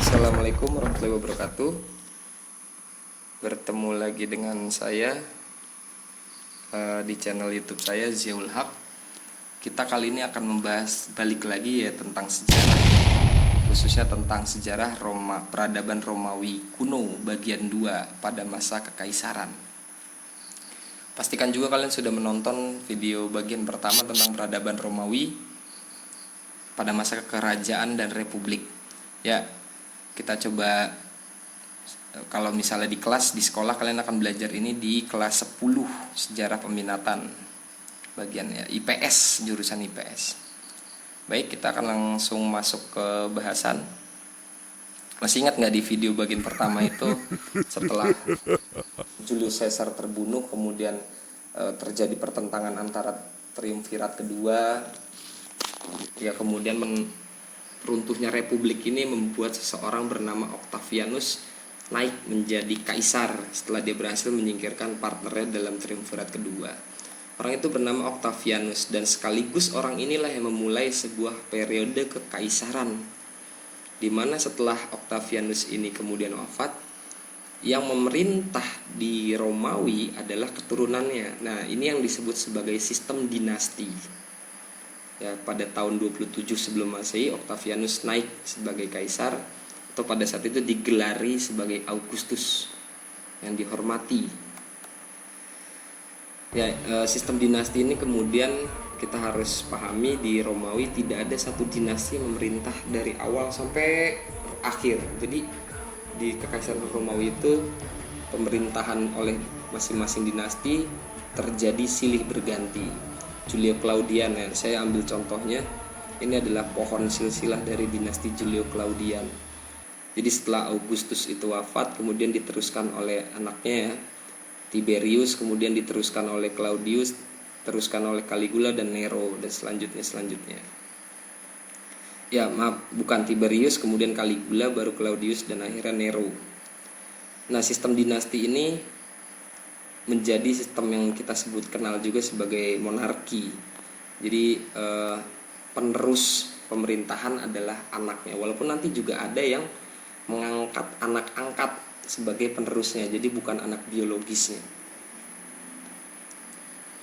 Assalamualaikum warahmatullahi wabarakatuh. Bertemu lagi dengan saya di channel YouTube saya, Ziaul Haq. Kita kali ini akan membahas balik lagi ya tentang sejarah, khususnya tentang sejarah peradaban Romawi kuno bagian 2 pada masa kekaisaran. Pastikan juga kalian sudah menonton video bagian pertama tentang peradaban Romawi pada masa kerajaan dan republik. Ya, kita coba, kalau misalnya di kelas di sekolah kalian akan belajar ini di kelas 10 sejarah peminatan bagian ya IPS, jurusan IPS. Baik, kita akan langsung masuk ke bahasan. Masih ingat nggak di video bagian pertama itu setelah Julius Caesar terbunuh kemudian terjadi pertentangan antara triumvirat kedua ya, kemudian runtuhnya republik ini membuat seseorang bernama Octavianus naik menjadi kaisar setelah dia berhasil menyingkirkan partnernya dalam triumvirat kedua. Orang itu bernama Octavianus dan sekaligus orang inilah yang memulai sebuah periode kekaisaran, di mana setelah Octavianus ini kemudian wafat, yang memerintah di Romawi adalah keturunannya. Nah, ini yang disebut sebagai sistem dinasti. Ya, pada tahun 27 sebelum Masehi Octavianus naik sebagai kaisar, atau pada saat itu digelari sebagai Augustus yang dihormati. Ya, sistem dinasti ini kemudian kita harus pahami di Romawi tidak ada satu dinasti yang memerintah dari awal sampai akhir. Jadi di kekaisaran Romawi itu pemerintahan oleh masing-masing dinasti terjadi silih berganti. Julio Claudian ya, saya ambil contohnya. Ini adalah pohon silsilah dari dinasti Julio Claudian. Jadi setelah Augustus itu wafat, kemudian diteruskan oleh anaknya ya, Tiberius, kemudian diteruskan oleh Claudius, teruskan oleh Caligula dan Nero, dan selanjutnya. Ya maaf, bukan Tiberius, kemudian Caligula, baru Claudius, dan akhirnya Nero. Nah, sistem dinasti ini menjadi sistem yang kita kenal juga sebagai monarki. Jadi penerus pemerintahan adalah anaknya, walaupun nanti juga ada yang mengangkat anak angkat sebagai penerusnya, jadi bukan anak biologisnya.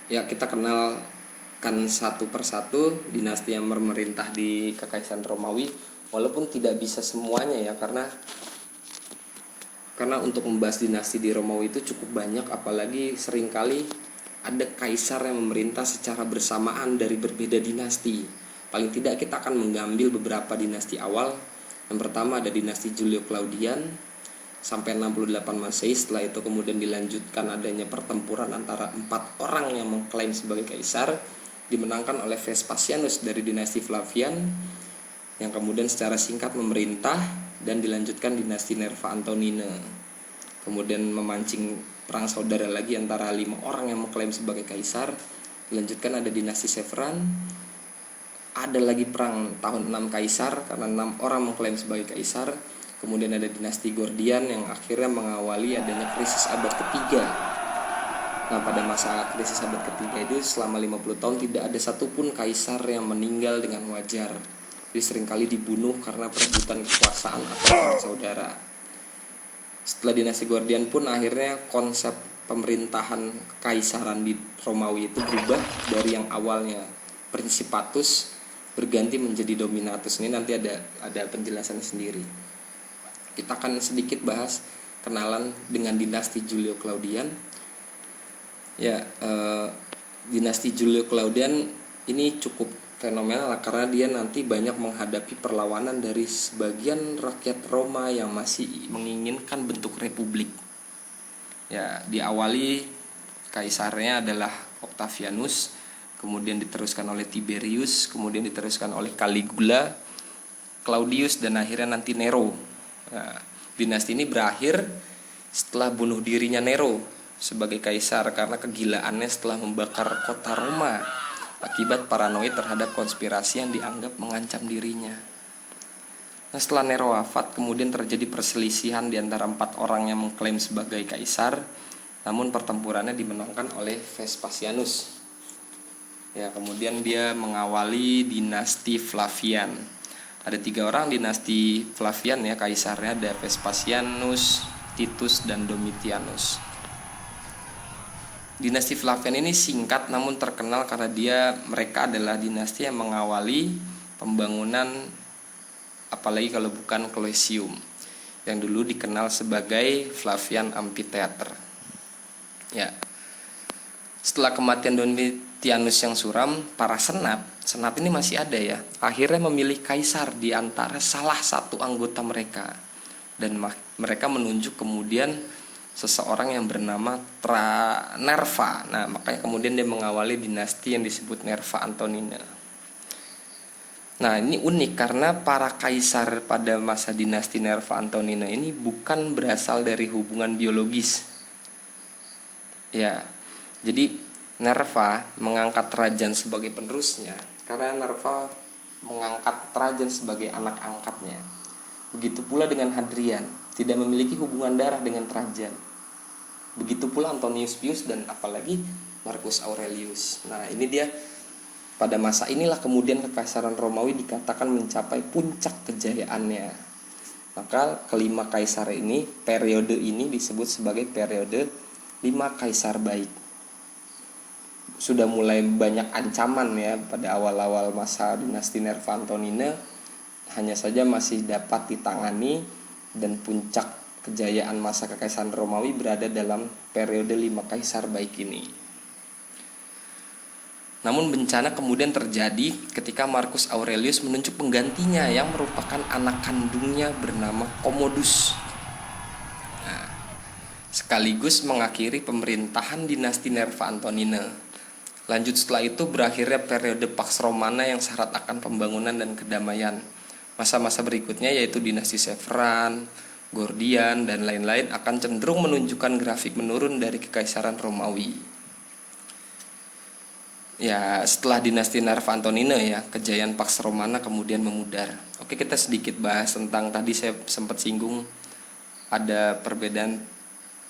Ya, kita kenalkan satu persatu dinasti yang memerintah di kekaisaran Romawi, walaupun tidak bisa semuanya ya, karena untuk membahas dinasti di Romawi itu cukup banyak, apalagi seringkali ada kaisar yang memerintah secara bersamaan dari berbeda dinasti. Paling tidak kita akan mengambil beberapa dinasti awal. Yang pertama ada dinasti Julio Claudian sampai 68 Masehi. Setelah itu kemudian dilanjutkan adanya pertempuran antara 4 orang yang mengklaim sebagai kaisar, dimenangkan oleh Vespasianus dari dinasti Flavian, yang kemudian secara singkat memerintah, dan dilanjutkan dinasti Nerva Antonina. Kemudian memancing perang saudara lagi antara 5 orang yang mengklaim sebagai kaisar. Dilanjutkan ada dinasti Severan. Ada lagi perang tahun 6 kaisar karena 6 orang mengklaim sebagai kaisar. Kemudian ada dinasti Gordian yang akhirnya mengawali adanya krisis abad ketiga. Nah, pada masa krisis abad ketiga itu selama 50 tahun tidak ada satupun kaisar yang meninggal dengan wajar. Jadi seringkali dibunuh karena perebutan kekuasaan atau perang saudara. Setelah dinasti Gordian pun akhirnya konsep pemerintahan kekaisaran di Romawi itu berubah dari yang awalnya Principatus berganti menjadi Dominatus. Ini nanti ada penjelasannya sendiri. Kita akan sedikit bahas kenalan dengan dinasti Julio Claudian. Ya, dinasti Julio Claudian ini cukup fenomenal karena dia nanti banyak menghadapi perlawanan dari sebagian rakyat Roma yang masih menginginkan bentuk republik. Ya, diawali kaisarnya adalah Octavianus, kemudian diteruskan oleh Tiberius, kemudian diteruskan oleh Caligula, Claudius, dan akhirnya nanti Nero. Nah, dinasti ini berakhir setelah bunuh dirinya Nero sebagai kaisar karena kegilaannya setelah membakar kota Roma akibat paranoid terhadap konspirasi yang dianggap mengancam dirinya. Nah, setelah Nero wafat, kemudian terjadi perselisihan di antara 4 orang yang mengklaim sebagai kaisar, namun pertempurannya dimenangkan oleh Vespasianus. Ya, kemudian dia mengawali dinasti Flavian. Ada 3 orang dinasti Flavian ya kaisarnya, ada Vespasianus, Titus, dan Domitianus. Dinasti Flavian ini singkat namun terkenal karena mereka adalah dinasti yang mengawali pembangunan, apalagi kalau bukan Colosseum, yang dulu dikenal sebagai Flavian Amphitheater. Ya. Setelah kematian Domitianus yang suram, para senat ini masih ada ya. Akhirnya memilih kaisar di antara salah satu anggota mereka. Dan mereka menunjuk kemudian seseorang yang bernama Nerva. Nah, makanya kemudian dia mengawali dinasti yang disebut Nerva Antonina. Nah, ini unik karena para kaisar pada masa dinasti Nerva Antonina ini bukan berasal dari hubungan biologis. Ya, jadi Nerva mengangkat Trajan sebagai penerusnya karena Nerva mengangkat Trajan sebagai anak angkatnya. Begitu pula dengan Hadrian, tidak memiliki hubungan darah dengan Trajan. Begitu pula Antonius Pius dan apalagi Marcus Aurelius. Nah, ini dia, pada masa inilah kemudian kekaisaran Romawi dikatakan mencapai puncak kejayaannya. Maka kelima kaisar ini, periode ini disebut sebagai periode 5 kaisar baik. Sudah mulai banyak ancaman ya pada awal-awal masa dinasti Nerva Antonina, hanya saja masih dapat ditangani, dan puncak kejayaan masa kekaisaran Romawi berada dalam periode 5 kaisar baik ini. Namun bencana kemudian terjadi ketika Marcus Aurelius menunjuk penggantinya yang merupakan anak kandungnya bernama Commodus. Nah, sekaligus mengakhiri pemerintahan dinasti Nerva Antonina. Lanjut setelah itu berakhirnya periode Pax Romana yang syarat akan pembangunan dan kedamaian. Masa-masa berikutnya yaitu dinasti Severan, Gordian, dan lain-lain akan cenderung menunjukkan grafik menurun dari kekaisaran Romawi. Ya, setelah dinasti Nerva Antonina ya, kejayaan Pax Romana kemudian memudar. Oke, kita sedikit bahas tentang, tadi saya sempat singgung ada perbedaan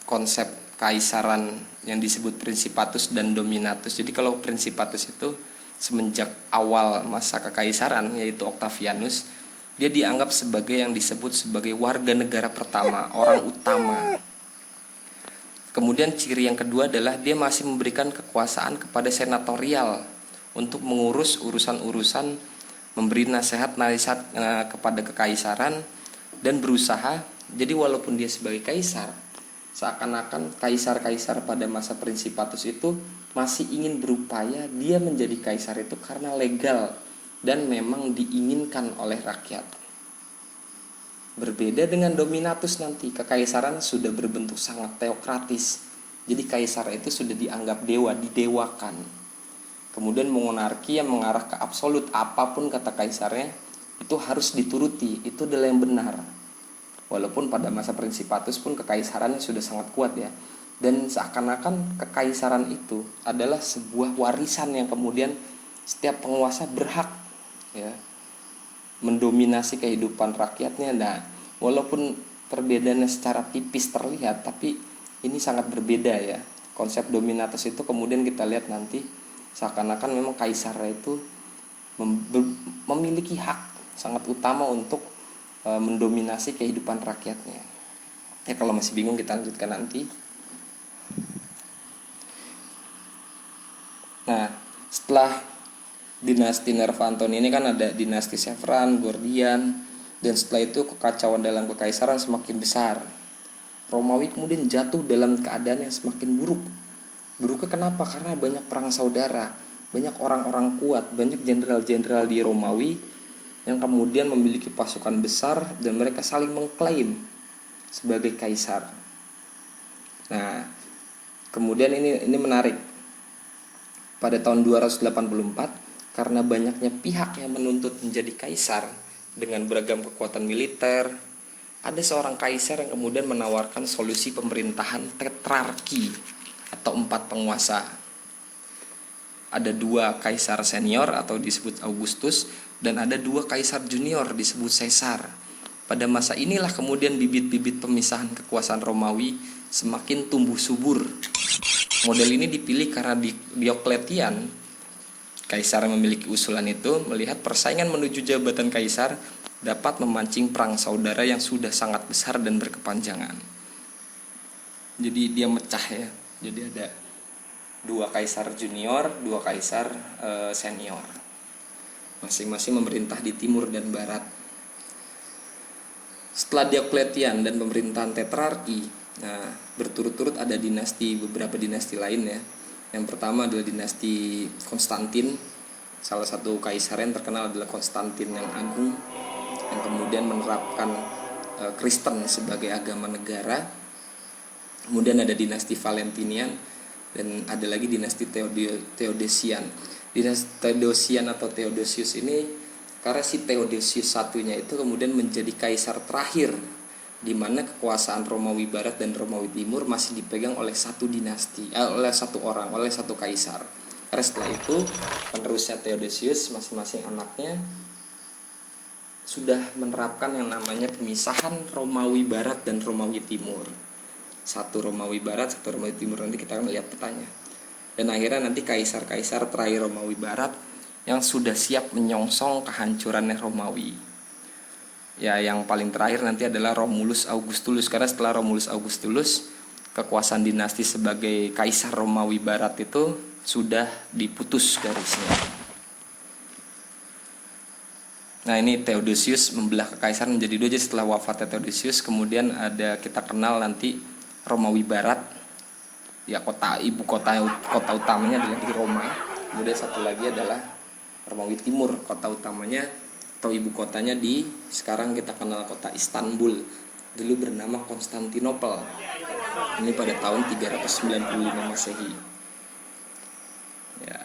konsep kaisaran yang disebut Principatus dan Dominatus. Jadi kalau Principatus itu semenjak awal masa kekaisaran yaitu Octavianus, dia dianggap sebagai yang disebut sebagai warga negara pertama, orang utama. Kemudian ciri yang kedua adalah dia masih memberikan kekuasaan kepada senatorial untuk mengurus urusan-urusan, memberi nasihat kepada kekaisaran, dan berusaha. Jadi walaupun dia sebagai kaisar, seakan-akan kaisar-kaisar pada masa Principatus itu masih ingin berupaya dia menjadi kaisar itu karena legal dan memang diinginkan oleh rakyat. Berbeda dengan Dominatus nanti, kekaisaran sudah berbentuk sangat teokratis. Jadi kaisar itu sudah dianggap dewa, didewakan. Kemudian monarki yang mengarah ke absolut, apapun kata kaisarnya itu harus dituruti, itu adalah yang benar. Walaupun pada masa Principatus pun kekaisarannya sudah sangat kuat ya. Dan seakan-akan kekaisaran itu adalah sebuah warisan yang kemudian setiap penguasa berhak ya mendominasi kehidupan rakyatnya. Nah, walaupun perbedaannya secara tipis terlihat, tapi ini sangat berbeda ya. Konsep Dominatus itu kemudian kita lihat nanti seakan-akan memang kaisar itu memiliki hak sangat utama untuk mendominasi kehidupan rakyatnya. Ya, kalau masih bingung kita lanjutkan nanti. Nah, setelah dinasti Nerva Antonina ini kan ada dinasti Severan, Gordian, dan setelah itu kekacauan dalam kekaisaran semakin besar. Romawi kemudian jatuh dalam keadaan yang semakin buruk. Buruknya kenapa? Karena banyak perang saudara, banyak orang-orang kuat, banyak jenderal-jenderal di Romawi yang kemudian memiliki pasukan besar dan mereka saling mengklaim sebagai kaisar. Nah, kemudian ini menarik. Pada tahun 284, karena banyaknya pihak yang menuntut menjadi kaisar dengan beragam kekuatan militer, ada seorang kaisar yang kemudian menawarkan solusi pemerintahan tetrarki atau 4 penguasa. Ada 2 kaisar senior atau disebut Augustus, dan ada 2 kaisar junior disebut Caesar. Pada masa inilah kemudian bibit-bibit pemisahan kekuasaan Romawi semakin tumbuh subur. Model ini dipilih karena Diocletian, kaisar yang memiliki usulan itu, melihat persaingan menuju jabatan kaisar dapat memancing perang saudara yang sudah sangat besar dan berkepanjangan. Jadi dia mecah ya. Jadi ada 2 kaisar junior, 2 kaisar senior. Masing-masing memerintah di timur dan barat. Setelah Diocletian dan pemerintahan tetrarki, nah berturut-turut ada beberapa dinasti lain ya. Yang pertama adalah dinasti Konstantin. Salah satu kaisar yang terkenal adalah Konstantin yang Agung, yang kemudian menerapkan Kristen sebagai agama negara. Kemudian ada dinasti Valentinian dan ada lagi dinasti Theodosian. Dinasti Theodosian atau Theodosius ini karena si Theodosius satunya itu kemudian menjadi kaisar terakhir, di mana kekuasaan Romawi Barat dan Romawi Timur masih dipegang oleh satu dinasti, oleh satu orang, oleh satu kaisar. Karena setelah itu penerusnya Theodosius, masing-masing anaknya sudah menerapkan yang namanya pemisahan Romawi Barat dan Romawi Timur. Satu Romawi Barat, satu Romawi Timur, nanti kita akan lihat petanya. Dan akhirnya nanti kaisar-kaisar terakhir Romawi Barat yang sudah siap menyongsong kehancurannya Romawi. Ya, yang paling terakhir nanti adalah Romulus Augustulus, karena setelah Romulus Augustulus kekuasaan dinasti sebagai kaisar Romawi Barat itu sudah diputus garisnya. Nah, ini Theodosius membelah kekaisaran menjadi 2. Jadi setelah wafatnya Theodosius kemudian ada kita kenal nanti Romawi Barat. Ya, kota utamanya adalah di Roma. Kemudian satu lagi adalah Romawi Timur, kota utamanya atau ibu kotanya di sekarang kita kenal kota Istanbul, dulu bernama Konstantinopel. Ini pada tahun 395 Masehi. Ya.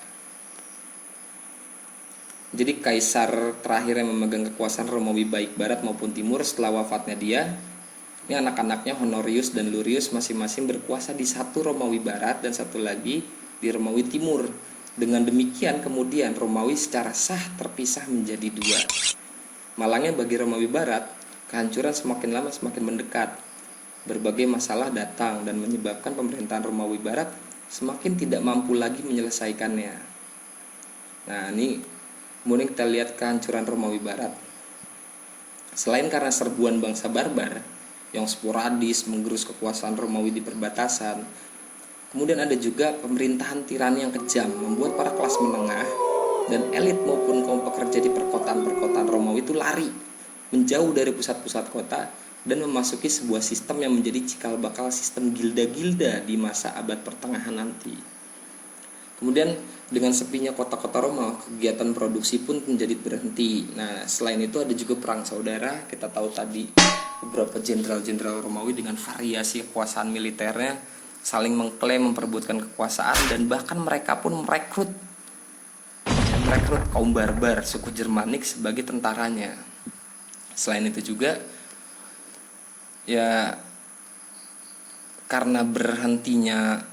Jadi kaisar terakhir yang memegang kekuasaan Romawi baik Barat maupun Timur setelah wafatnya dia, ini anak-anaknya Honorius dan Lurius masing-masing berkuasa di satu Romawi Barat dan satu lagi di Romawi Timur. Dengan demikian kemudian Romawi secara sah terpisah menjadi 2. Malangnya bagi Romawi Barat, kehancuran semakin lama semakin mendekat. Berbagai masalah datang dan menyebabkan pemerintahan Romawi Barat semakin tidak mampu lagi menyelesaikannya. Nah, ini kemudian kita lihat kehancuran Romawi Barat. Selain karena serbuan bangsa barbar yang sporadis menggerus kekuasaan Romawi di perbatasan, kemudian ada juga pemerintahan tirani yang kejam, membuat para kelas menengah dan elit maupun kaum pekerja di perkotaan-perkotaan Romawi itu lari menjauh dari pusat-pusat kota dan memasuki sebuah sistem yang menjadi cikal bakal sistem gilda-gilda di masa abad pertengahan nanti. Kemudian dengan sepinya kota-kota Roma, kegiatan produksi pun menjadi berhenti. Nah, selain itu ada juga perang saudara. Kita tahu tadi beberapa jenderal-jenderal Romawi dengan variasi kekuasaan militernya saling mengklaim memperebutkan kekuasaan dan bahkan mereka pun merekrut kaum barbar suku Germanik sebagai tentaranya. Selain itu juga ya karena berhentinya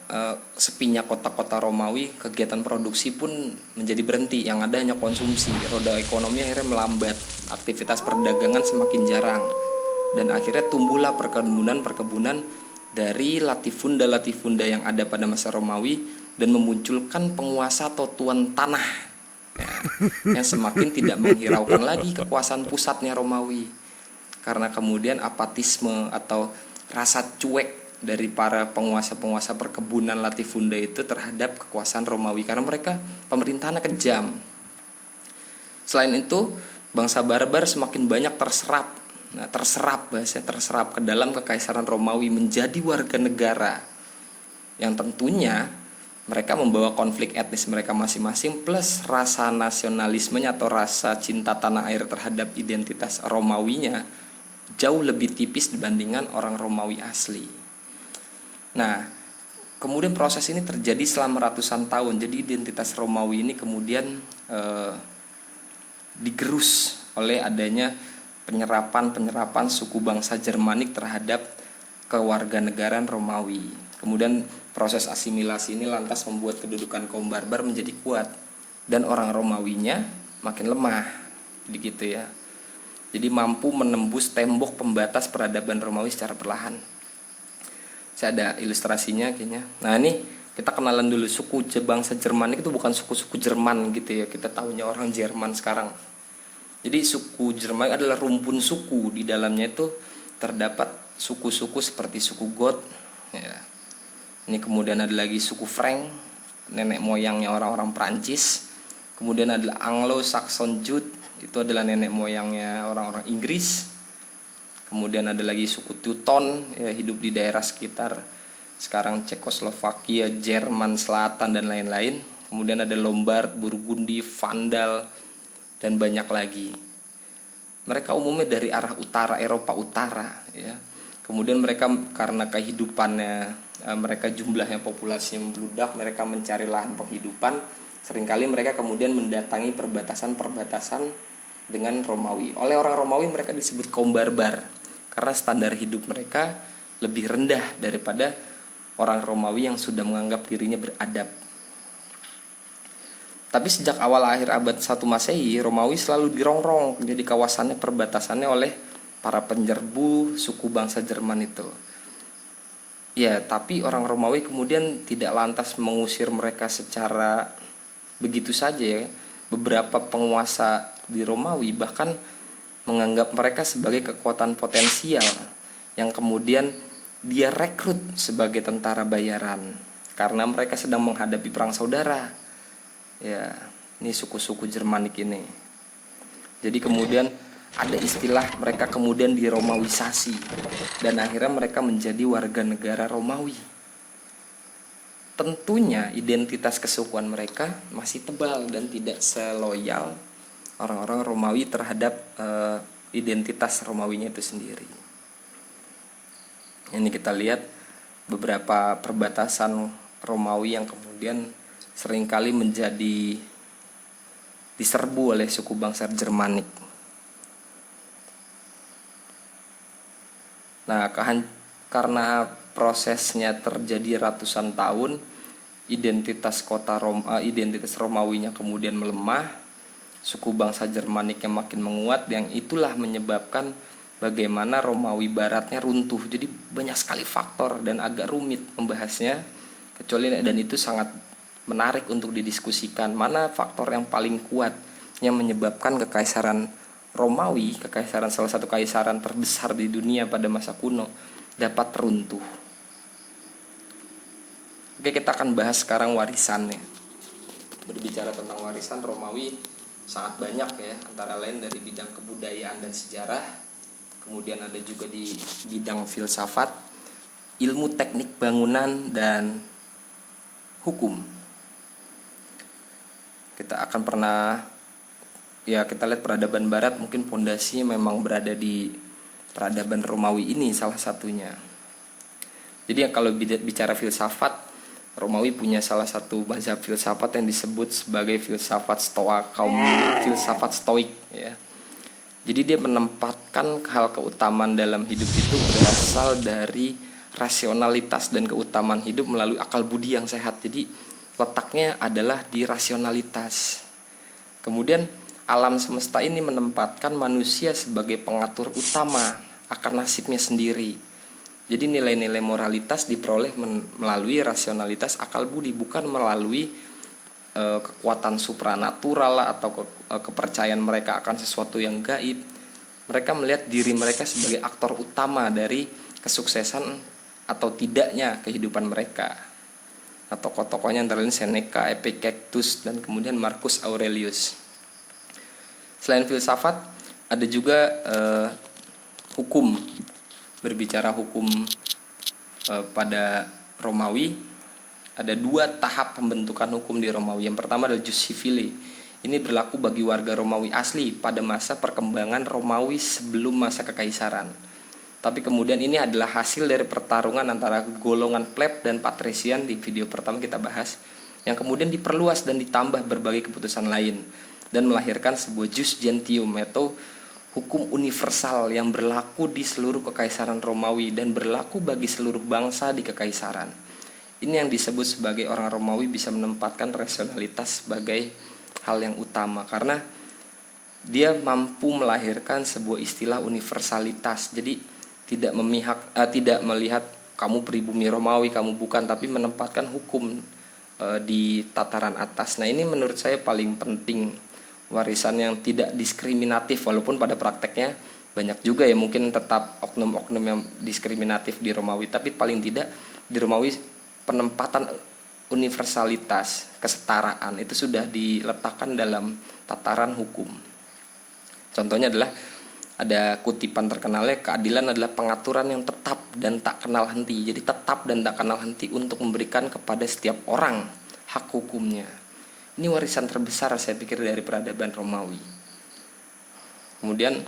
sepinya kota-kota Romawi, kegiatan produksi pun menjadi berhenti, yang ada hanya konsumsi. Roda ekonomi akhirnya melambat, aktivitas perdagangan semakin jarang, dan akhirnya tumbuhlah perkebunan dari latifunda yang ada pada masa Romawi dan memunculkan penguasa atau tuan tanah ya, yang semakin tidak menghiraukan lagi kekuasaan pusatnya Romawi, karena kemudian apatisme atau rasa cuek dari para penguasa-penguasa perkebunan latifunda itu terhadap kekuasaan Romawi, karena mereka pemerintahannya kejam. Selain itu, bangsa barbar semakin banyak terserap ke dalam kekaisaran Romawi menjadi warga negara, yang tentunya mereka membawa konflik etnis mereka masing-masing plus rasa nasionalismenya atau rasa cinta tanah air terhadap identitas Romawinya jauh lebih tipis dibandingkan orang Romawi asli. Nah, kemudian proses ini terjadi selama ratusan tahun. Jadi identitas Romawi ini kemudian digerus oleh adanya penyerapan suku bangsa Jermanik terhadap kewarganegaraan Romawi. Kemudian proses asimilasi ini lantas membuat kedudukan kaum barbar menjadi kuat dan orang Romawinya makin lemah, begitu ya. Jadi mampu menembus tembok pembatas peradaban Romawi secara perlahan. Saya ada ilustrasinya kayaknya. Nah, ini kita kenalan dulu suku bangsa Jermanik itu bukan suku-suku Jerman gitu ya. Kita tahunya orang Jerman sekarang. Jadi suku Jerman adalah rumpun suku, di dalamnya itu terdapat suku-suku seperti suku Goth ya. Ini kemudian ada lagi suku Frank, nenek moyangnya orang-orang Prancis. Kemudian adalah Anglo-Saxon Jute, itu adalah nenek moyangnya orang-orang Inggris. Kemudian ada lagi suku Teuton ya, hidup di daerah sekitar sekarang Cekoslovakia, Jerman Selatan dan lain-lain. Kemudian ada Lombard, Burgundi, Vandal dan banyak lagi. Mereka umumnya dari arah utara, Eropa Utara ya. Kemudian mereka karena kehidupannya mereka jumlahnya populasi yang membludak, mereka mencari lahan penghidupan. Seringkali mereka kemudian mendatangi perbatasan-perbatasan dengan Romawi. Oleh orang Romawi mereka disebut kaum barbar karena standar hidup mereka lebih rendah daripada orang Romawi yang sudah menganggap dirinya beradab. Tapi sejak awal akhir abad 1 Masehi, Romawi selalu dirongrong jadi kawasannya perbatasannya oleh para penyerbu suku bangsa Jerman itu. Ya, tapi orang Romawi kemudian tidak lantas mengusir mereka secara begitu saja ya. Beberapa penguasa di Romawi bahkan menganggap mereka sebagai kekuatan potensial yang kemudian dia rekrut sebagai tentara bayaran karena mereka sedang menghadapi perang saudara. Ya, ini suku-suku Jermanik ini. Jadi kemudian ada istilah mereka kemudian diromawisasi dan akhirnya mereka menjadi warga negara Romawi. Tentunya identitas kesukuan mereka masih tebal dan tidak seloyal orang-orang Romawi terhadap identitas Romawinya itu sendiri. Ini kita lihat beberapa perbatasan Romawi yang kemudian seringkali menjadi diserbu oleh suku bangsa Jermanik. Nah, karena prosesnya terjadi ratusan tahun, identitas Romawinya kemudian melemah, suku bangsa Jermaniknya makin menguat, yang itulah menyebabkan bagaimana Romawi Baratnya runtuh. Jadi banyak sekali faktor dan agak rumit membahasnya, dan itu sangat menarik untuk didiskusikan. Mana faktor yang paling kuat yang menyebabkan kekaisaran Romawi, salah satu kekaisaran terbesar di dunia pada masa kuno, dapat runtuh. Oke, kita akan bahas sekarang warisannya. Berbicara tentang warisan Romawi sangat banyak ya, antara lain dari bidang kebudayaan dan sejarah. Kemudian ada juga di bidang filsafat, ilmu teknik bangunan dan hukum. Kita akan kita lihat peradaban barat mungkin pondasinya memang berada di peradaban Romawi ini salah satunya. Jadi kalau bicara filsafat, Romawi punya salah satu mazhab filsafat yang disebut sebagai filsafat Stoa, kaum filsafat Stoik ya. Jadi dia menempatkan hal keutamaan dalam hidup itu berasal dari rasionalitas dan keutamaan hidup melalui akal budi yang sehat. Jadi letaknya adalah di rasionalitas. Kemudian alam semesta ini menempatkan manusia sebagai pengatur utama akan nasibnya sendiri. Jadi nilai-nilai moralitas diperoleh melalui rasionalitas akal budi, bukan melalui kekuatan supranatural atau kepercayaan mereka akan sesuatu yang gaib. Mereka melihat diri mereka sebagai aktor utama dari kesuksesan atau tidaknya kehidupan mereka. Nah, tokoh-tokohnya antara lain Seneca, Epictetus, dan kemudian Marcus Aurelius. Selain filsafat, ada juga hukum. Berbicara hukum pada Romawi, ada 2 tahap pembentukan hukum di Romawi. Yang pertama adalah jus civile. Ini berlaku bagi warga Romawi asli pada masa perkembangan Romawi sebelum masa kekaisaran. Tapi kemudian ini adalah hasil dari pertarungan antara golongan pleb dan patrisian di video pertama kita bahas, yang kemudian diperluas dan ditambah berbagai keputusan lain dan melahirkan sebuah jus gentium atau hukum universal yang berlaku di seluruh kekaisaran Romawi dan berlaku bagi seluruh bangsa di kekaisaran. Ini yang disebut sebagai orang Romawi bisa menempatkan rasionalitas sebagai hal yang utama karena dia mampu melahirkan sebuah istilah universalitas. Jadi tidak melihat kamu pribumi Romawi, kamu bukan, tapi menempatkan hukum di tataran atas. Nah, ini menurut saya paling penting warisan yang tidak diskriminatif, walaupun pada prakteknya banyak juga ya mungkin tetap oknum-oknum yang diskriminatif di Romawi, tapi paling tidak di Romawi penempatan universalitas, kesetaraan itu sudah diletakkan dalam tataran hukum. Contohnya adalah ada kutipan terkenalnya, keadilan adalah pengaturan yang tetap dan tak kenal henti. Jadi tetap dan tak kenal henti untuk memberikan kepada setiap orang hak hukumnya. Ini warisan terbesar saya pikir dari peradaban Romawi. Kemudian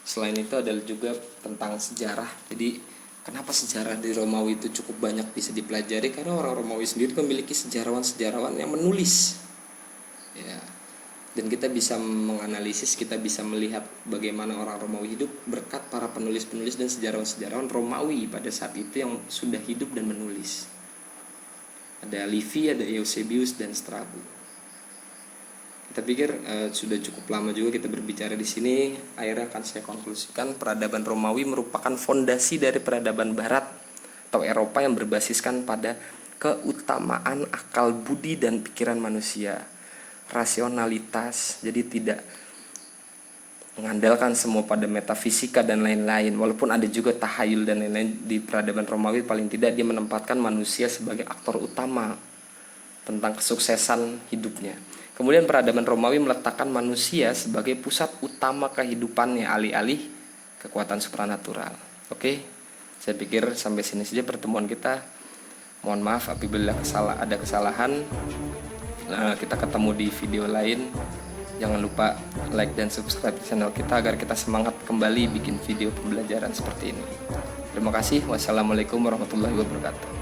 selain itu adalah juga tentang sejarah. Jadi kenapa sejarah di Romawi itu cukup banyak bisa dipelajari? Karena orang Romawi sendiri memiliki sejarawan-sejarawan yang menulis. Ya. Dan kita bisa menganalisis, kita bisa melihat bagaimana orang Romawi hidup berkat para penulis-penulis dan sejarawan-sejarawan Romawi pada saat itu yang sudah hidup dan menulis. Ada Livy, ada Eusebius dan Strabo. Kita pikir sudah cukup lama juga kita berbicara di sini. Akhirnya akan saya konklusikan, peradaban Romawi merupakan fondasi dari peradaban Barat atau Eropa yang berbasiskan pada keutamaan akal budi dan pikiran manusia, rasionalitas, jadi tidak mengandalkan semua pada metafisika dan lain-lain. Walaupun ada juga tahayul dan lain-lain di peradaban Romawi, paling tidak dia menempatkan manusia sebagai aktor utama tentang kesuksesan hidupnya. Kemudian peradaban Romawi meletakkan manusia sebagai pusat utama kehidupannya, alih-alih kekuatan supranatural. Oke, saya pikir sampai sini saja pertemuan kita. Mohon maaf apabila ada kesalahan. Kita ketemu di video lain. Jangan lupa like dan subscribe channel kita agar kita semangat kembali bikin video pembelajaran seperti ini. Terima kasih. Wassalamualaikum warahmatullahi wabarakatuh.